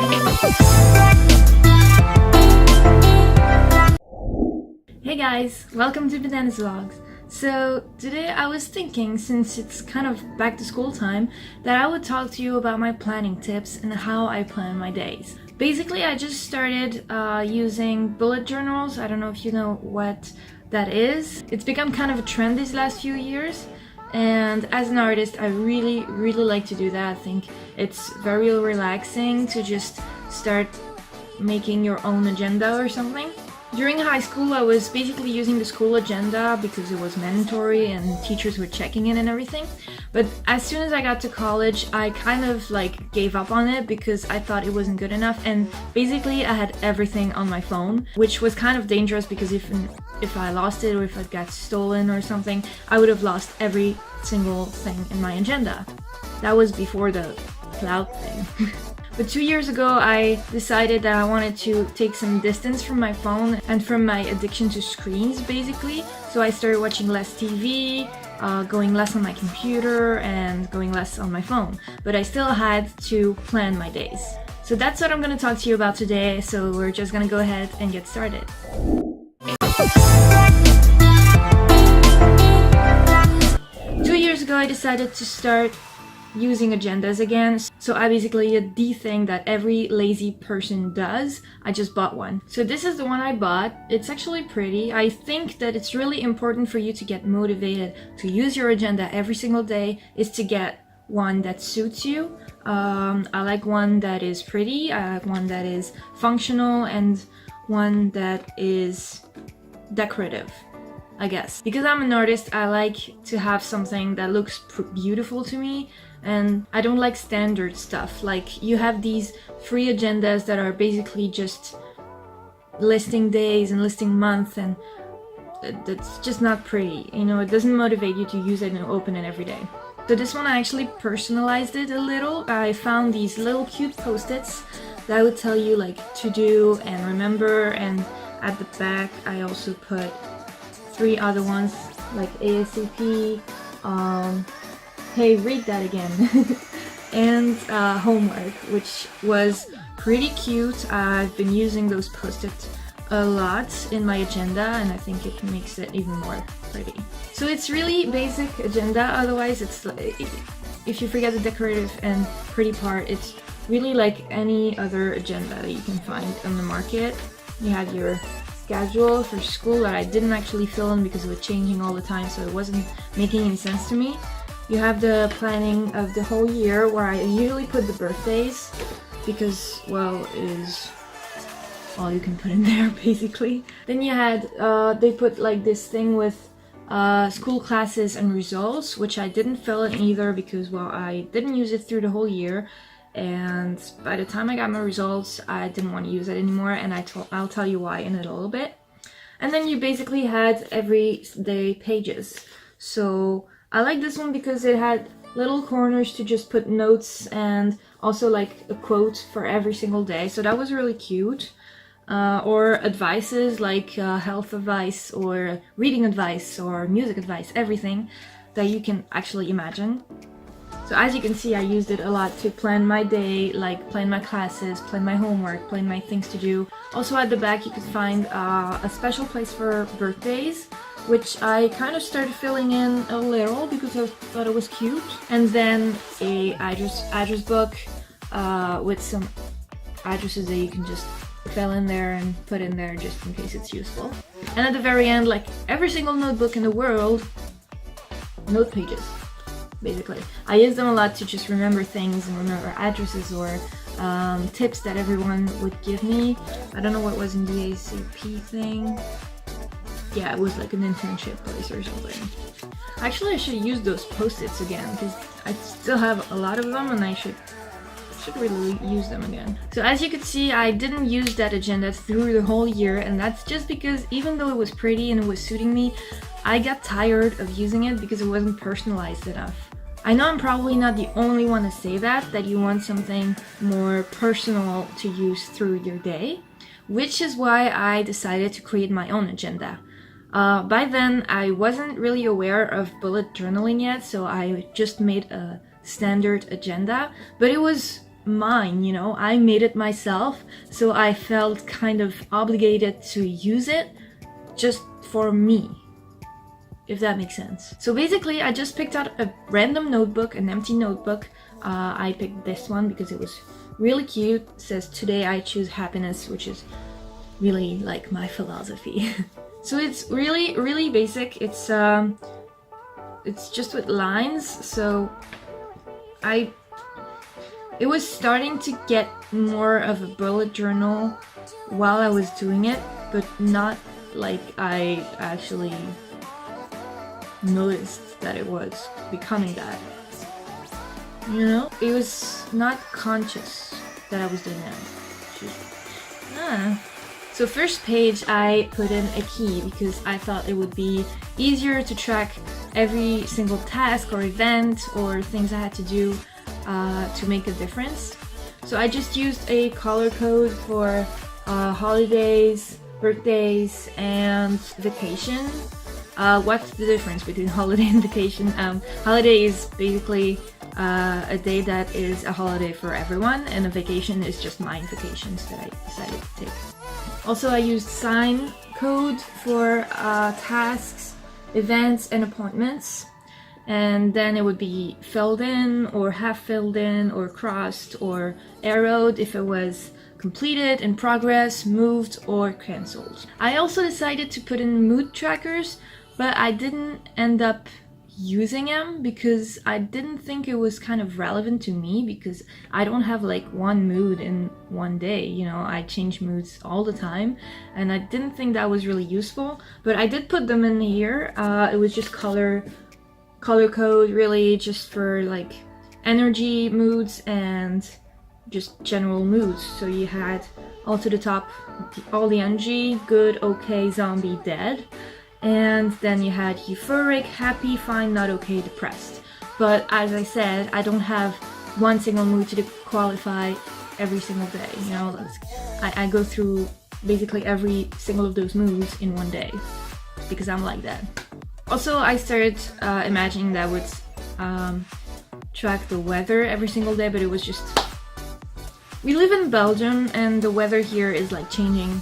Hey guys, welcome to Bananas Vlogs. So today I was thinking, since it's kind of back to school time, that I would talk to you about my planning tips and how I plan my days. Basically, I just started using bullet journals. I don't know if you know what that is. It's become kind of a trend these last few years. And as an artist, I really like to do that. I think it's very relaxing to just start making your own agenda or something. During high school, I was basically using the school agenda because it was mandatory and teachers were checking it and everything. But as soon as I got to college, I kind of like gave up on it because I thought it wasn't good enough. And basically, I had everything on my phone, which was kind of dangerous because if I lost it or if it got stolen or something, I would have lost every single thing in my agenda. That was before the cloud thing. But 2 years ago, I decided that I wanted to take some distance from my phone and from my addiction to screens, basically. So I started watching less TV, going less on my computer, and going less on my phone. But I still had to plan my days. So that's what I'm going to talk to you about today, so we're just going to go ahead and get started. Two years ago, I decided to start using agendas again. So I basically did the thing that every lazy person does. I just bought one. So this is the one I bought. It's actually pretty. I think that it's really important for you to get motivated to use your agenda every single day is to get one that suits you. I like one that is pretty, I like one that is functional, and one that is decorative, I guess. Because I'm an artist, I like to have something that looks beautiful to me, and I don't like standard stuff. Like, you have these free agendas that are basically just listing days and listing months, and that's just not pretty. You know, it doesn't motivate you to use it and open it every day. So this one, I actually personalized it a little. I found these little cute post-its that would tell you like to do and remember, and at the back I also put 3 other ones like ASAP, hey, read that again, and homework, which was pretty cute. I've been using those post-its a lot in my agenda, and I think it makes it even more pretty. So it's really basic agenda, otherwise it's like, if you forget the decorative and pretty part, it's really like any other agenda that you can find on the market. You have your schedule for school that I didn't actually fill in because it was changing all the time, so it wasn't making any sense to me. You have the planning of the whole year, where I usually put the birthdays because, well, it is all you can put in there basically. Then you had, they put like this thing with school classes and results, which I didn't fill in either because, well, I didn't use it through the whole year. And by the time I got my results, I didn't want to use it anymore, and I'll tell you why in a little bit. And then you basically had everyday pages. So I like this one because it had little corners to just put notes and also like a quote for every single day. So that was really cute. Or advices like health advice or reading advice or music advice, everything that you can actually imagine. So as you can see, I used it a lot to plan my day, like plan my classes, plan my homework, plan my things to do. Also at the back you could find a special place for birthdays, which I kind of started filling in a little because I thought it was cute. And then a address book with some addresses that you can just fill in there and put in there just in case it's useful. And at the very end, like every single notebook in the world, note pages. Basically, I use them a lot to just remember things and remember addresses or tips that everyone would give me. I don't know what was in the ACP thing. Yeah, it was like an internship place or something. Actually, I should use those post-its again because I still have a lot of them, and I should really use them again. So as you could see, I didn't use that agenda through the whole year, and that's just because even though it was pretty and it was suiting me, I got tired of using it because it wasn't personalized enough. I know I'm probably not the only one to say that you want something more personal to use through your day, which is why I decided to create my own agenda. By then, I wasn't really aware of bullet journaling yet, so I just made a standard agenda, but it was mine, you know, I made it myself, so I felt kind of obligated to use it just for me, if that makes sense. So basically I just picked out a random notebook, an empty notebook. I picked this one because it was really cute. It says, "Today I choose happiness," which is really like my philosophy. So it's really basic. It's just with lines. So it was starting to get more of a bullet journal while I was doing it, but not like I actually noticed that it was becoming that. You know? It was not conscious that I was doing that. So first page I put in a key because I thought it would be easier to track every single task or event or things I had to do to make a difference. So I just used a color code for holidays, birthdays, and vacation. What's the difference between holiday and vacation? Holiday is basically a day that is a holiday for everyone, and a vacation is just my vacations that I decided to take. Also, I used sign code for tasks, events, and appointments. And then it would be filled in, or half filled in, or crossed, or arrowed if it was completed, in progress, moved, or cancelled. I also decided to put in mood trackers, but I didn't end up using them because I didn't think it was kind of relevant to me, because I don't have like one mood in one day, you know, I change moods all the time, and I didn't think that was really useful. But I did put them in here. It was just color code, really just for like energy, moods, and just general moods. So you had all to the top all the energy: good, okay, zombie, dead. And then you had euphoric, happy, fine, not okay, depressed. But as I said, I don't have one single mood to qualify every single day, you know. I go through basically every single of those moods in one day because I'm like that. Also, I started imagining that I would track the weather every single day, but it was just... We live in Belgium and the weather here is like changing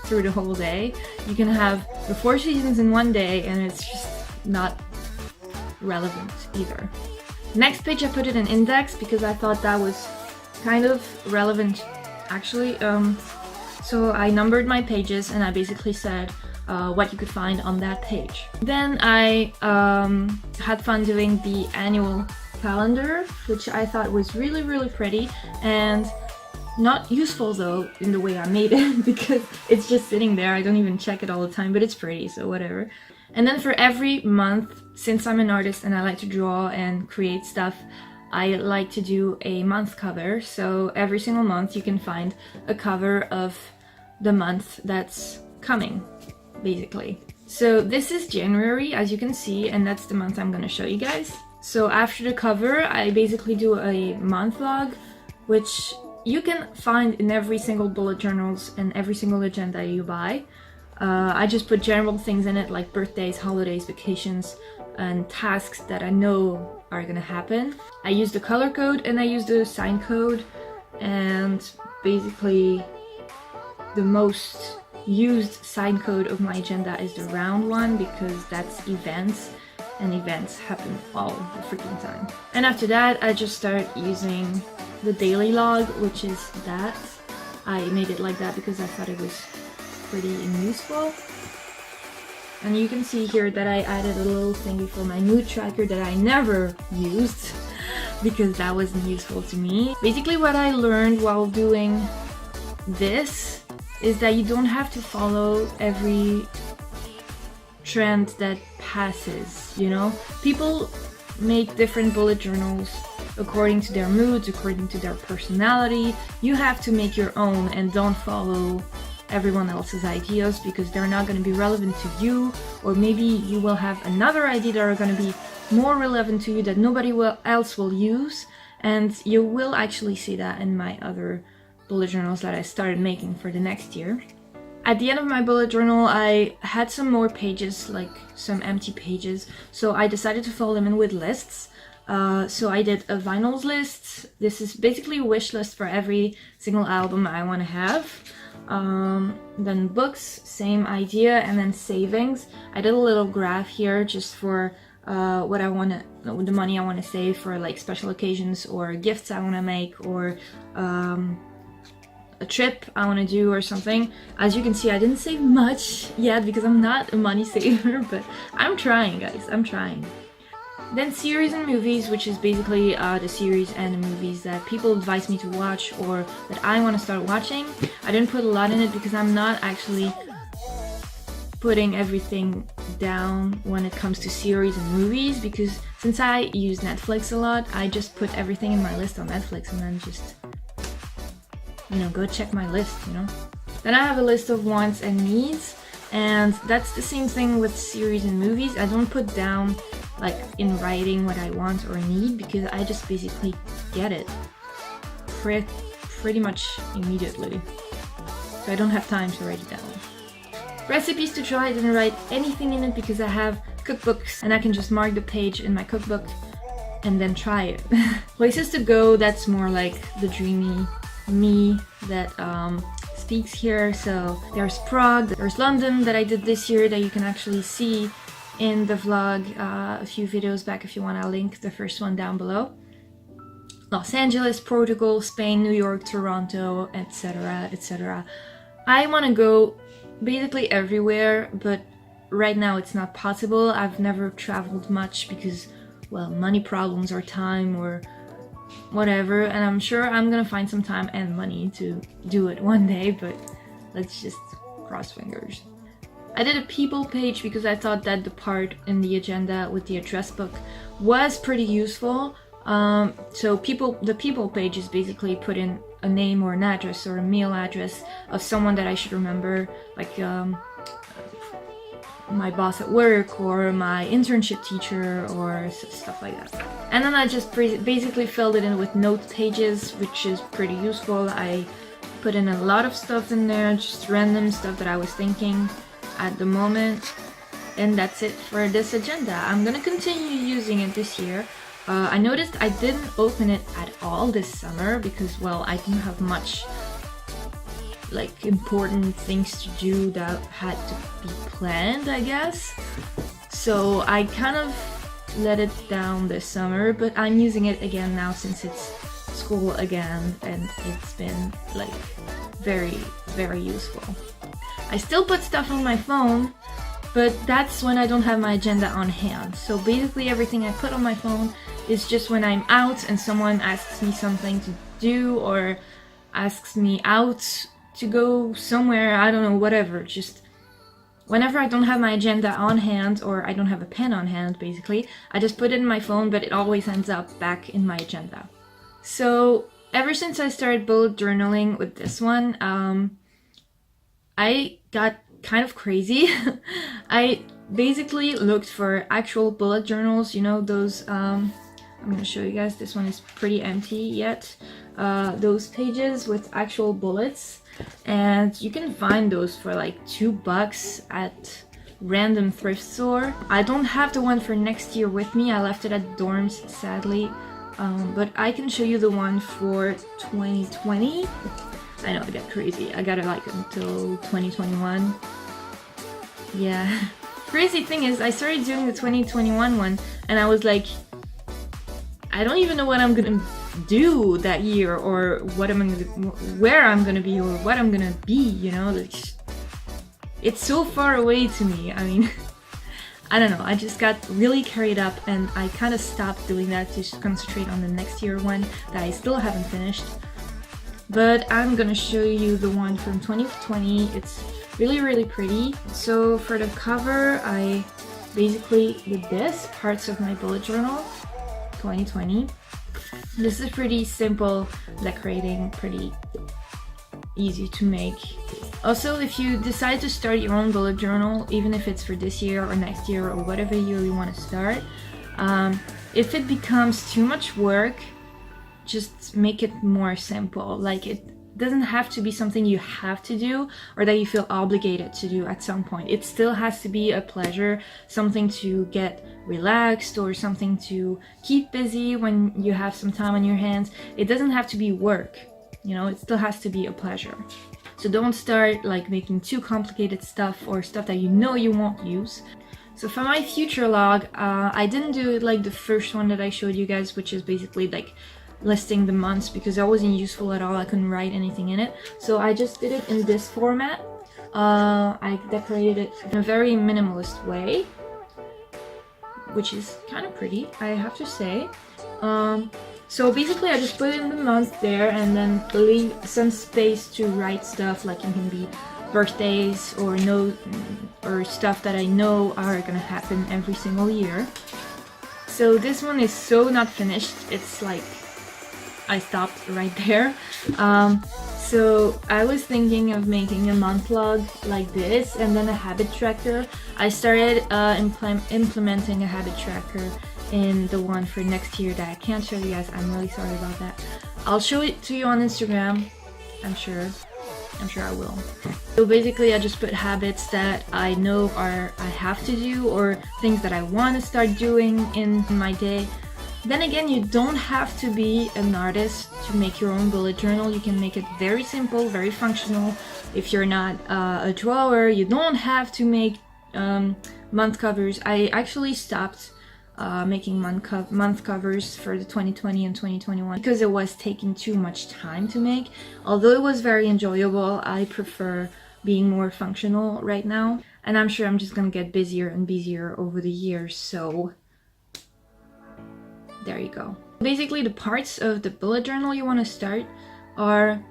through the whole day. You can have the 4 seasons in one day and it's just not relevant either. Next page I put it in index because I thought that was kind of relevant actually. So I numbered my pages and I basically said what you could find on that page. Then I had fun doing the annual calendar, which I thought was really pretty and not useful though in the way I made it because it's just sitting there. I don't even check it all the time, but it's pretty, so whatever. And then for every month, since I'm an artist and I like to draw and create stuff, I like to do a month cover. So every single month you can find a cover of the month that's coming, basically. So this is January, as you can see, and that's the month I'm gonna show you guys. So after the cover, I basically do a month log, which you can find in every single bullet journals and every single agenda you buy. I just put general things in it like birthdays, holidays, vacations, and tasks that I know are gonna happen. I use the color code and I use the sign code, and basically the most used sign code of my agenda is the round one because that's events, and events happen all the freaking time. And after that I just start using the daily log, which is that. I made it like that because I thought it was pretty useful. And you can see here that I added a little thingy for my mood tracker that I never used because that wasn't useful to me. Basically what I learned while doing this is that you don't have to follow every trend that passes, you know? People make different bullet journals according to their moods, according to their personality. You have to make your own and don't follow everyone else's ideas because they're not going to be relevant to you, or maybe you will have another idea that are going to be more relevant to you that nobody else will use, and you will actually see that in my other bullet journals that I started making for the next year. At the end of my bullet journal I had some more pages, like some empty pages, so I decided to fill them in with lists. So I did a vinyls list. This is basically a wish list for every single album I want to have. Then books, same idea, and then savings. I did a little graph here just for what I want to, the money I want to save for like special occasions or gifts I want to make, or a trip I want to do or something. As you can see, I didn't save much yet because I'm not a money saver, but I'm trying, guys, I'm trying. Then series and movies, which is basically the series and the movies that people advise me to watch or that I want to start watching. I didn't put a lot in it because I'm not actually putting everything down when it comes to series and movies, because since I use Netflix a lot, I just put everything in my list on Netflix and then just, you know, go check my list, you know. Then I have a list of wants and needs, and that's the same thing with series and movies. I don't put down like in writing what I want or need because I just basically get it pretty much immediately. So I don't have time to write it down. Recipes to try, I didn't write anything in it because I have cookbooks and I can just mark the page in my cookbook and then try it. Places to go, that's more like the dreamy me that speaks here. So there's Prague, there's London that I did this year that you can actually see in the vlog a few videos back if you want. I'll link the first one down below. Los Angeles, Portugal, Spain, New York, Toronto, etc, etc. I want to go basically everywhere, but right now it's not possible. I've never traveled much because, well, money problems or time or whatever, and I'm sure I'm gonna find some time and money to do it one day, but let's just cross fingers. I did a people page because I thought that the part in the agenda with the address book was pretty useful. So the people page is basically put in a name or an address or a mail address of someone that I should remember, like my boss at work or my internship teacher or stuff like that. And then I just basically filled it in with note pages, which is pretty useful. I put in a lot of stuff in there, just random stuff that I was thinking at the moment. And that's it for this agenda. I'm gonna continue using it this year. I noticed I didn't open it at all this summer because, well, I didn't have much like important things to do that had to be planned, I guess. So I kind of let it down this summer, but I'm using it again now since it's school again, and it's been like very, very useful. I still put stuff on my phone, but that's when I don't have my agenda on hand. So basically everything I put on my phone is just when I'm out and someone asks me something to do or asks me out to go somewhere, I don't know, whatever. Just whenever I don't have my agenda on hand or I don't have a pen on hand, basically, I just put it in my phone, but it always ends up back in my agenda. So ever since I started bullet journaling with this one, I got kind of crazy. I basically looked for actual bullet journals, you know, those, I'm gonna show you guys, this one is pretty empty yet, those pages with actual bullets, and you can find those for like $2 at random thrift store. I don't have the one for next year with me, I left it at dorms sadly, but I can show you the one for 2020. I know, I got crazy. I got it like until 2021. Yeah. Crazy thing is, I started doing the 2021 one, and I was like, I don't even know what I'm gonna do that year, or what I'm gonna, where I'm gonna be, or what I'm gonna be. You know, like, it's so far away to me. I mean, I don't know. I just got really carried up, and I kind of stopped doing that to concentrate on the next year one that I still haven't finished. But I'm gonna show you the one from 2020. It's really, really pretty. So for the cover, I basically did this, parts of my bullet journal, 2020. This is pretty simple decorating, pretty easy to make. Also, if you decide to start your own bullet journal, even if it's for this year or next year or whatever year you want to start, if it becomes too much work, just make it more simple. Like, doesn't have to be something you have to do or that you feel obligated to do at some point. It still has to be a pleasure, something to get relaxed or something to keep busy when you have some time on your hands. It doesn't have to be work, you know, it still has to be a pleasure. So don't start like making too complicated stuff or stuff that you know you won't use. So for my future log, I didn't do it like the first one that I showed you guys, which is basically like listing the months, because that wasn't useful at all. I couldn't write anything in it. So I just did it in this format. I decorated it in a very minimalist way, which is kind of pretty, I have to say. So basically I just put in the month there and then leave some space to write stuff, like it can be birthdays or stuff that I know are gonna happen every single year. So this one is so not finished, it's like I stopped right there. So I was thinking of making a month log like this and then a habit tracker. I started implementing a habit tracker in the one for next year that I can't show you guys. I'm really sorry about that. I'll show it to you on Instagram, I'm sure I will. So basically I just put habits that I know I have to do or things that I want to start doing in my day. Then again, you don't have to be an artist to make your own bullet journal. You can make it very simple, very functional. If you're not a drawer, you don't have to make month covers. I actually stopped making month covers for the 2020 and 2021 because it was taking too much time to make. Although it was very enjoyable, I prefer being more functional right now. And I'm sure I'm just gonna get busier and busier over the years, so there you go. Basically, the parts of the bullet journal you want to start are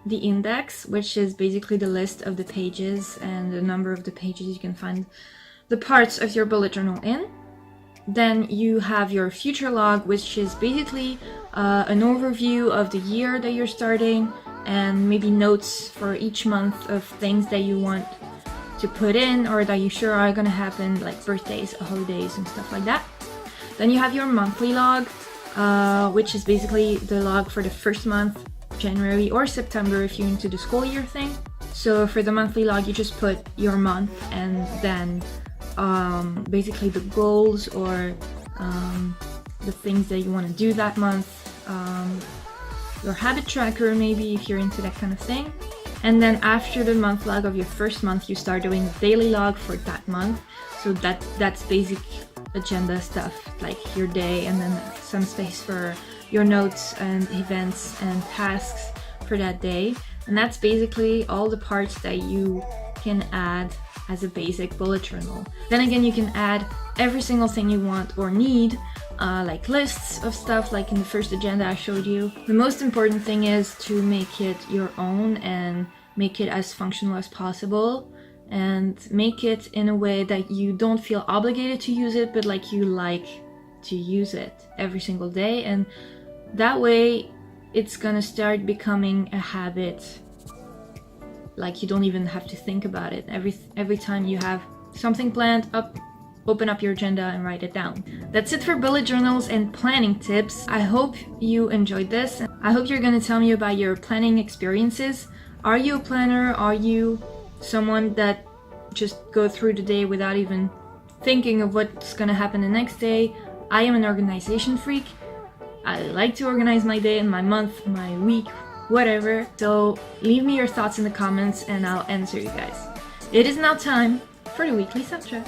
the index, which is basically the list of the pages and the number of the pages you can find the parts of your bullet journal in. Then you have your future log, which is basically an overview of the year that you're starting and maybe notes for each month of things that you want to put in or that you sure are gonna happen, like birthdays, holidays and stuff like that. Then you have your monthly log, which is basically the log for the first month, January or September if you're into the school year thing. So for the monthly log, you just put your month and then basically the goals or the things that you want to do that month, your habit tracker maybe if you're into that kind of thing. And then after the month log of your first month, you start doing the daily log for that month. So that's basic agenda stuff, like your day, and then some space for your notes and events and tasks for that day. And that's basically all the parts that you can add as a basic bullet journal. Then again, you can add every single thing you want or need, like lists of stuff like in the first agenda I showed you. The most important thing is to make it your own and make it as functional as possible, and make it in a way that you don't feel obligated to use it, but like you like to use it every single day. And that way it's gonna start becoming a habit, like you don't even have to think about it. Every time you have something planned, open up your agenda and write it down. That's it for bullet journals and planning tips. I hope you enjoyed this. I hope you're gonna tell me about your planning experiences. Are you a planner? Are you someone that just go through the day without even thinking of what's gonna happen the next day? I am an organization freak. I like to organize my day and my month, my week, whatever. So leave me your thoughts in the comments and I'll answer you guys. It is now time for the weekly soundtrack.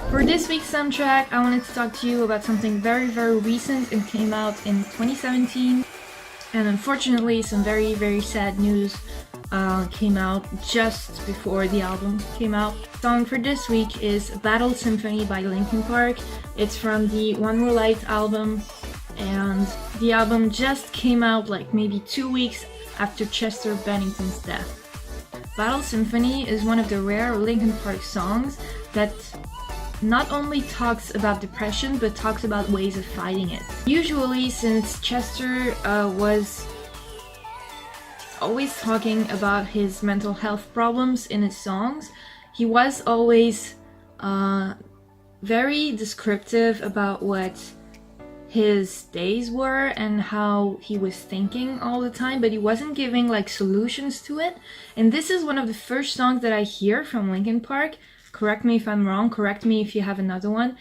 For this week's soundtrack, I wanted to talk to you about something very, very recent and came out in 2017. And unfortunately, some very, very sad news came out just before the album came out. The song for this week is Untitled Symphony by Linkin Park. It's from the One More Light album, and the album just came out like maybe 2 weeks after Chester Bennington's death. Untitled Symphony is one of the rare Linkin Park songs that not only talks about depression, but talks about ways of fighting it. Usually, since Chester was always talking about his mental health problems in his songs, he was always very descriptive about what his days were and how he was thinking all the time, but he wasn't giving like solutions to it. And this is one of the first songs that I hear from Linkin Park. Correct me if I'm wrong, correct me if you have another one,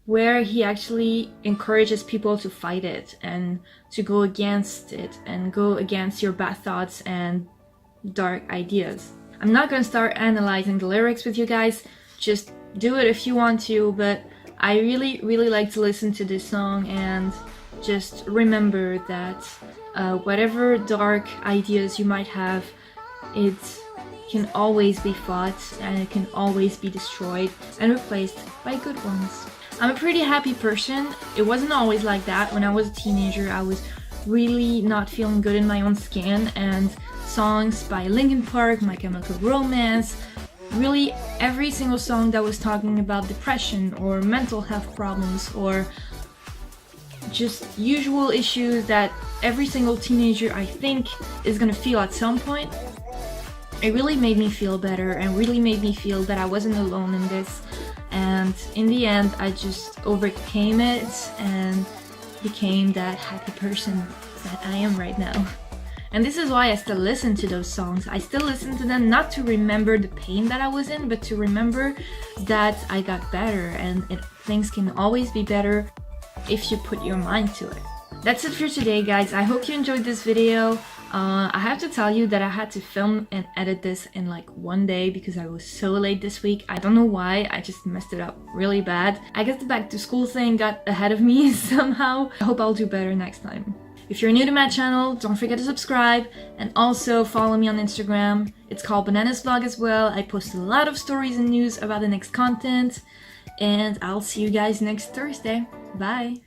where he actually encourages people to fight it and to go against it and go against your bad thoughts and dark ideas. I'm not gonna start analyzing the lyrics with you guys, just do it if you want to, but I really like to listen to this song and just remember that whatever dark ideas you might have, it can always be fought and it can always be destroyed and replaced by good ones. I'm a pretty happy person. It wasn't always like that. When I was a teenager, I was really not feeling good in my own skin, and songs by Linkin Park, My Chemical Romance, really every single song that was talking about depression or mental health problems or just usual issues that every single teenager I think is gonna feel at some point, it really made me feel better and really made me feel that I wasn't alone in this. And in the end, I just overcame it and became that happy person that I am right now. And this is why I still listen to those songs. I still listen to them not to remember the pain that I was in, but to remember that I got better, and things can always be better if you put your mind to it. That's it for today, guys. I hope you enjoyed this video. I have to tell you that I had to film and edit this in like one day because I was so late this week. I don't know why, I just messed it up really bad. I guess the back to school thing got ahead of me somehow. I hope I'll do better next time. If you're new to my channel, don't forget to subscribe and also follow me on Instagram. It's called Bananas Vlog as well. I post a lot of stories and news about the next content. And I'll see you guys next Thursday. Bye!